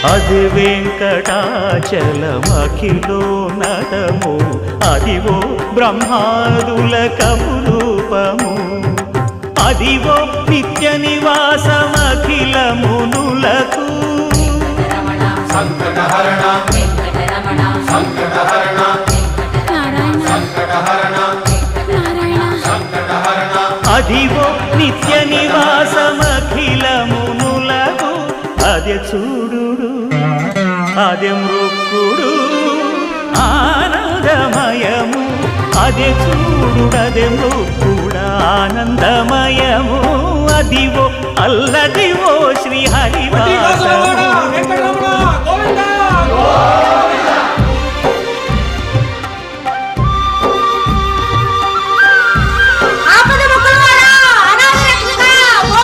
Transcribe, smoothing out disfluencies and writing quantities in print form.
అది వెంకటాచలమఖిలో నటము అదివో బ్రహ్మాదుల కపురూపము అదివో నిత్య నివాసమఖిల మునులకు సంకటహరణ సంకటహరణ సంకటహరణ సంకటహరణ అదివో నిత్య నివాసమఖిల మునులకు అదే చూడు అదే మృక్కుడు ఆనందమయము అదే చూడు అదే మృక్కుడు ఆనందమయము అదివో అల్లదివో శ్రీ హరివాసము